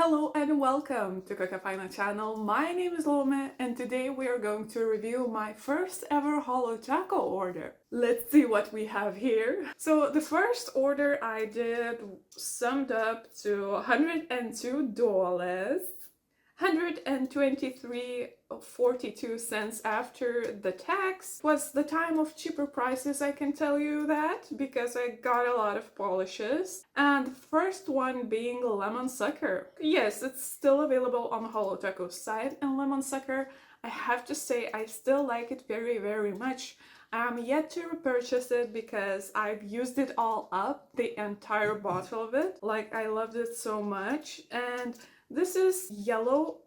Hello and welcome to Kakafina channel. My name is Lome and today we are going to review my first ever Holo Taco order. Let's see what we have here. So the first order I did summed up to $102, 123.42 after the tax. Was the time of cheaper prices, I can tell you that, because I got a lot of polishes. And the first one being Lemon Sucker. Yes, it's still available on the Holo Taco site, and Lemon Sucker, I have to say, I still like it very, very much. I'm yet to repurchase it because I've used it all up, the entire bottle of it. Like, I loved it so much. And this is yellow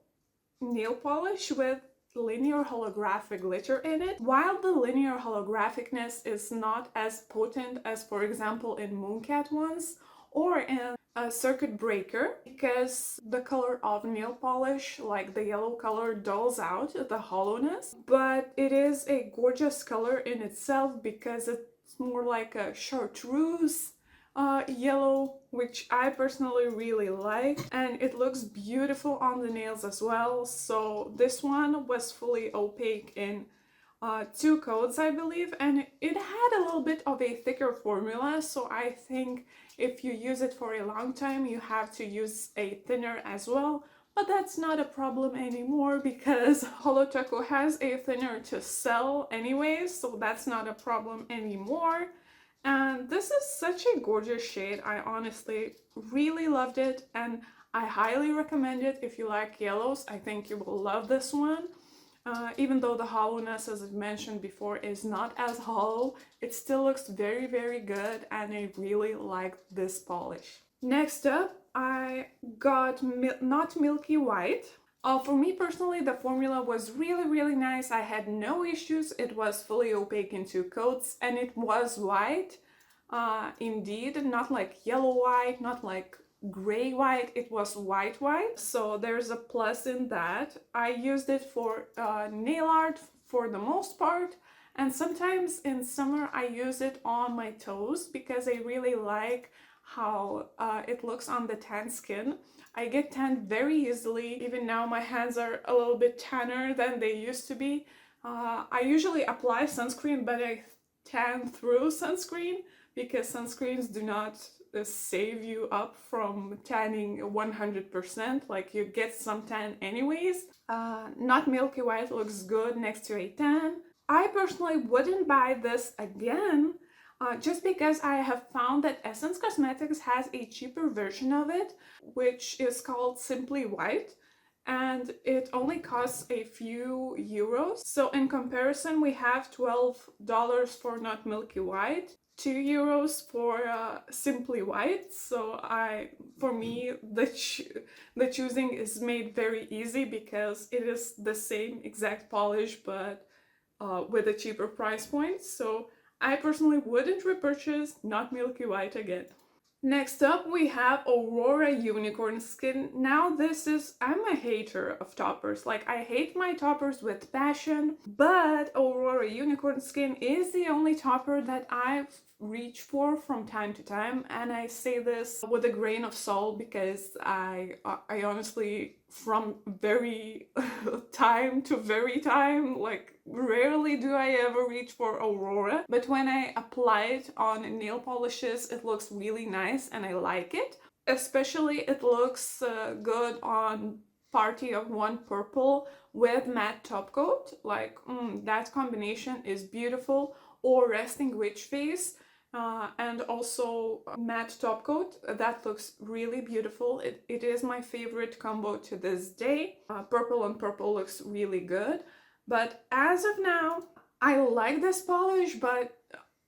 nail polish with linear holographic glitter in it. While the linear holographicness is not as potent as, for example, in Mooncat ones or in a circuit breaker, because the color of nail polish, like the yellow color, dulls out the hollowness, but it is a gorgeous color in itself because it's more like a chartreuse yellow, which I personally really like, and it looks beautiful on the nails as well. So this one was fully opaque in 2 coats, I believe, and it had a little bit of a thicker formula, so I think if you use it for a long time you have to use a thinner as well. But that's not a problem anymore because Holo Taco has a thinner to sell anyways, so that's not a problem anymore. And this is such a gorgeous shade. I honestly really loved it and I highly recommend it if you like yellows. I think you will love this one. Even though the hollowness, as I've mentioned before, is not as hollow, it still looks very, very good and I really like this polish. Next up, I got not milky white. For me personally, the formula was really, really nice. I had no issues. It was fully opaque in 2 coats and it was white. Indeed, not like yellow white, not like gray white, it was white white. So there's a plus in that. I used it for nail art for the most part. And sometimes in summer I use it on my toes because I really like how it looks on the tan skin. I get tanned very easily. Even now my hands are a little bit tanner than they used to be. I usually apply sunscreen, but I tan through sunscreen because sunscreens do not save you up from tanning 100%. Like, you get some tan anyways. Not milky white looks good next to a tan. I personally wouldn't buy this again. Just because I have found that Essence Cosmetics has a cheaper version of it, which is called Simply White, and it only costs a few euros. So in comparison, we have $12 for Not Milky White, 2 euros for Simply White. So for me, the choosing is made very easy because it is the same exact polish, but with a cheaper price point. So I personally wouldn't repurchase Not Milky White again. Next up we have Aurora Unicorn Skin. Now this is, I'm a hater of toppers. Like, I hate my toppers with passion, but Aurora Unicorn Skin is the only topper that I've reached for from time to time, and I say this with a grain of salt because I honestly, from very time to very time, like, rarely do I ever reach for Aurora, but when I apply it on nail polishes it looks really nice and I like it. Especially it looks good on Party of One Purple with matte top coat. Like, that combination is beautiful. Or Resting Witch Face and also matte top coat. That looks really beautiful. It is my favorite combo to this day. Purple on purple looks really good. But as of now, I like this polish, but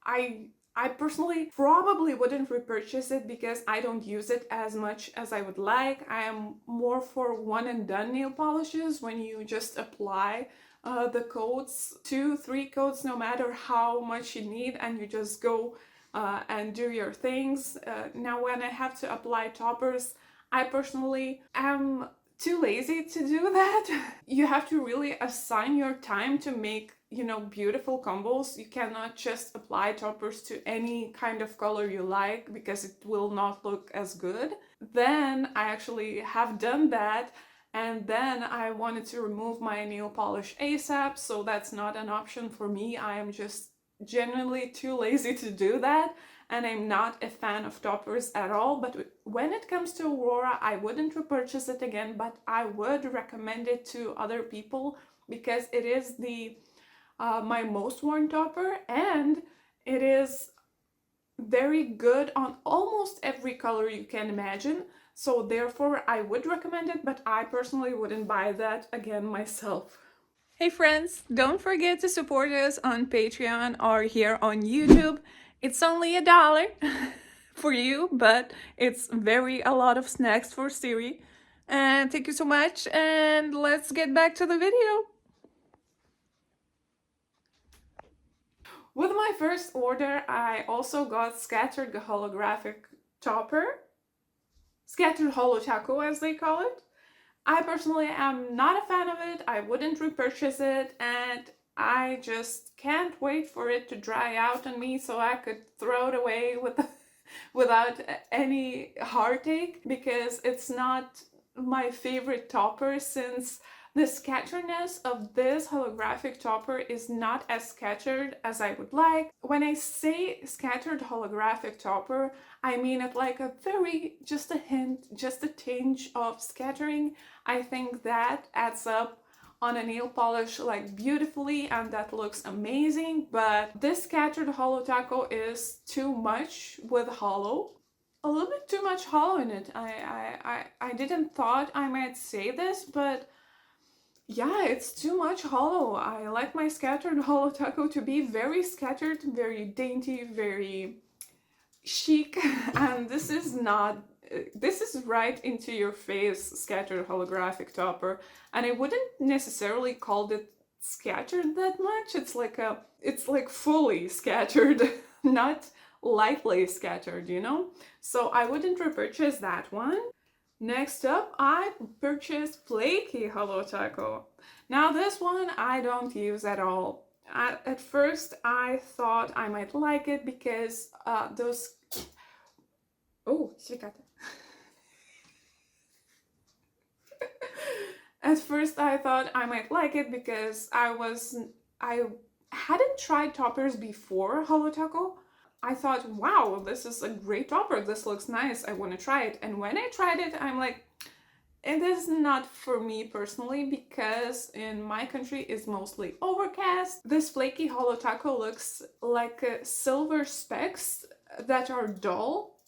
I personally probably wouldn't repurchase it because I don't use it as much as I would like. I am more for one and done nail polishes when you just apply the coats, 2-3 coats, no matter how much you need, and you just go and do your things. Now when I have to apply toppers, I personally am too lazy to do that. You have to really assign your time to make, you know, beautiful combos. You cannot just apply toppers to any kind of color you like because it will not look as good. Then I actually have done that, and then I wanted to remove my nail polish ASAP, so that's not an option for me. I am just genuinely too lazy to do that, and I'm not a fan of toppers at all. But when it comes to Aurora, I wouldn't repurchase it again, but I would recommend it to other people because it is the my most worn topper, and it is very good on almost every color you can imagine. So therefore I would recommend it, but I personally wouldn't buy that again myself. Hey friends, don't forget to support us on Patreon or here on YouTube. It's only $1 for you, but it's a lot of snacks for Siri. And thank you so much, and let's get back to the video. With my first order, I also got scattered holographic topper, scattered holo taco as they call it. I personally am not a fan of it, I wouldn't repurchase it, and I just can't wait for it to dry out on me so I could throw it away without any heartache, because it's not my favorite topper, since the scatteredness of this holographic topper is not as scattered as I would like. When I say scattered holographic topper, I mean it like a just a hint, just a tinge of scattering. I think that adds up on a nail polish like beautifully, and that looks amazing. But this scattered holo taco is too much with holo. A little bit too much holo in it. I didn't thought I might say this, but yeah, it's too much holo. I like my scattered holo taco to be very scattered, very dainty, very chic, and this is not. This is right into your face scattered holographic topper, and I wouldn't necessarily call it scattered that much. It's like fully scattered, not lightly scattered, you know? So I wouldn't repurchase that one. Next up, I purchased flaky holo taco. Now this one I don't use at all. At first I thought I might like it because those... Oh, świekate. At first I thought I might like it because I hadn't tried toppers before holo taco. I thought, wow, this is a great topper, this looks nice, I want to try it. And when I tried it, I'm like, it is not for me personally, because in my country it's mostly overcast. This flaky holo taco looks like silver specks that are dull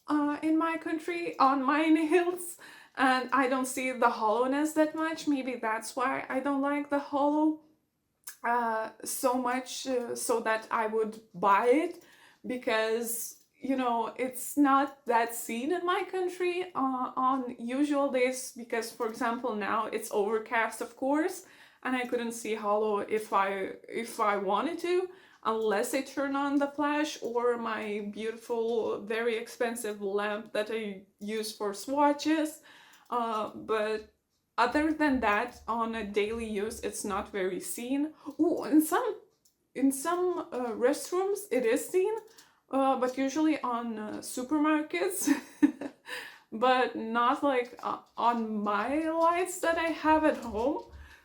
in my country on my nails, and I don't see the hollowness that much. Maybe that's why I don't like the holo so much, so that I would buy it, because you know it's not that seen in my country on usual days, because for example now it's overcast of course, and I couldn't see holo if I wanted to, unless I turn on the flash or my beautiful very expensive lamp that I use for swatches, but other than that, on a daily use, it's not very seen. Ooh, in some restrooms it is seen, but usually on supermarkets, but not like on my lights that I have at home.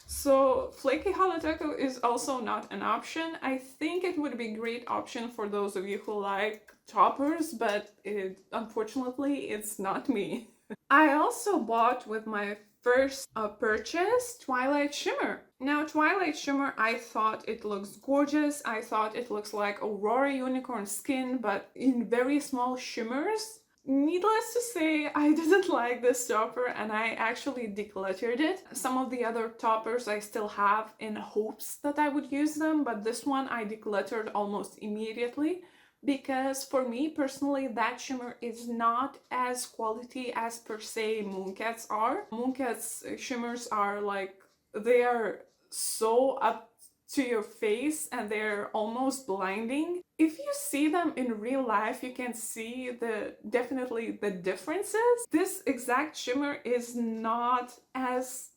So flaky holo taco is also not an option. I think it would be a great option for those of you who like toppers, but unfortunately it's not me. I also bought with my first purchase Twilight Shimmer. Now Twilight Shimmer, I thought it looks gorgeous. I thought it looks like Aurora unicorn skin, but in very small shimmers. Needless to say, I didn't like this topper and I actually decluttered it. Some of the other toppers I still have in hopes that I would use them, but this one I decluttered almost immediately, because for me personally that shimmer is not as quality as per se Mooncats are. Mooncats shimmers are like, they are so up to your face and they're almost blinding. If you see them in real life, you can see definitely the differences. This exact shimmer is not as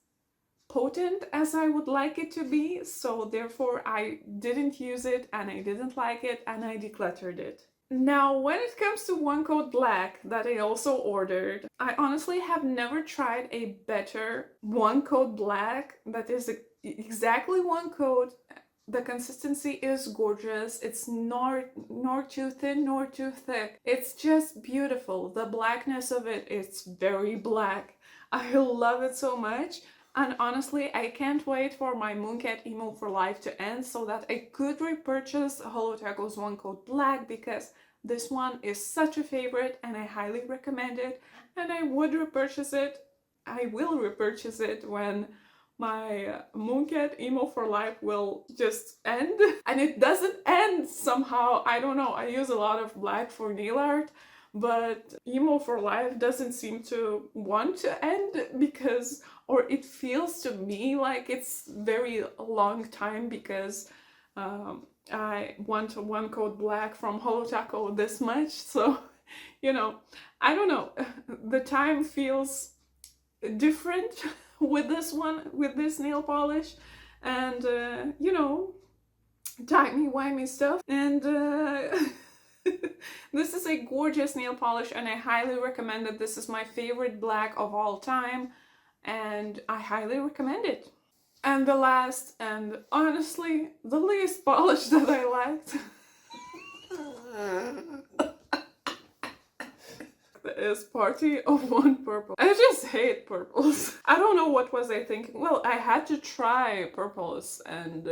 potent as I would like it to be, so therefore I didn't use it and I didn't like it and I decluttered it. Now, when it comes to one coat black that I also ordered, I honestly have never tried a better one coat black that is exactly one coat. The consistency is gorgeous. It's nor too thin nor too thick. It's just beautiful. The blackness of it is very black. I love it so much. And honestly, I can't wait for my Mooncat Emo for Life to end so that I could repurchase Holo One Coat Black, because this one is such a favorite and I highly recommend it. And I would repurchase it. I will repurchase it when my Mooncat Emo for Life will just end. And it doesn't end somehow. I don't know. I use a lot of black for nail art, but Emo for Life doesn't seem to want to end, because, or it feels to me like it's very long time, because I want one coat black from Holo this much. So, you know, I don't know. The time feels different with this one, with this nail polish, and you know, timey-wimey stuff. And this is a gorgeous nail polish and I highly recommend it. This is my favorite black of all time and I highly recommend it. And the last, and honestly the least polish that I liked is Party of One Purple. I just hate purples. I don't know what was I thinking. Well, I had to try purples and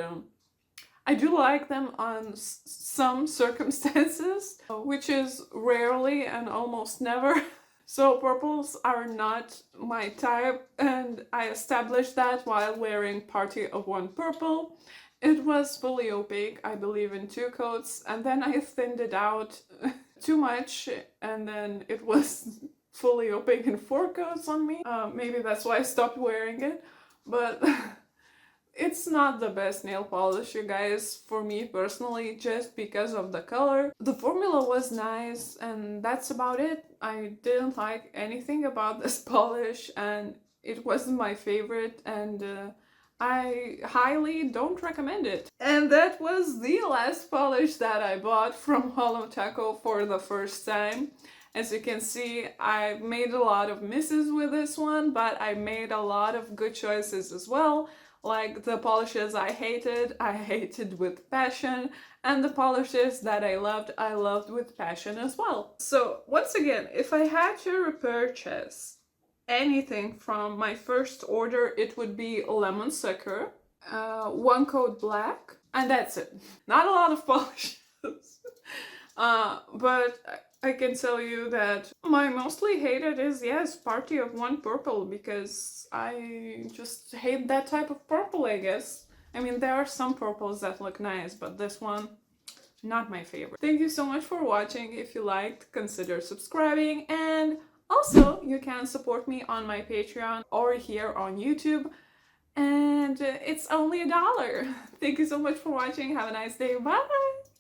I do like them on some circumstances, which is rarely and almost never. So purples are not my type, and I established that while wearing Party of One Purple. It was fully opaque, I believe, in 2 coats, and then I thinned it out too much, and then it was fully opaque in 4 coats on me. Maybe that's why I stopped wearing it, but it's not the best nail polish, you guys, for me personally, just because of the color. The formula was nice and that's about it. I didn't like anything about this polish and it wasn't my favorite, and I highly don't recommend it. And that was the last polish that I bought from Holo for the first time. As you can see, I made a lot of misses with this one, but I made a lot of good choices as well. Like the polishes I hated with passion, and the polishes that I loved with passion as well. So once again, if I had to repurchase anything from my first order, it would be Lemon Sucker, one coat black, and that's it. Not a lot of polishes. But I can tell you that my mostly hated is, yes, Party of One Purple, because I just hate that type of purple, I guess. I mean, there are some purples that look nice, but this one, not my favorite. Thank you so much for watching. If you liked, consider subscribing, and also you can support me on my Patreon or here on YouTube, and it's only $1. Thank you so much for watching. Have a nice day. Bye!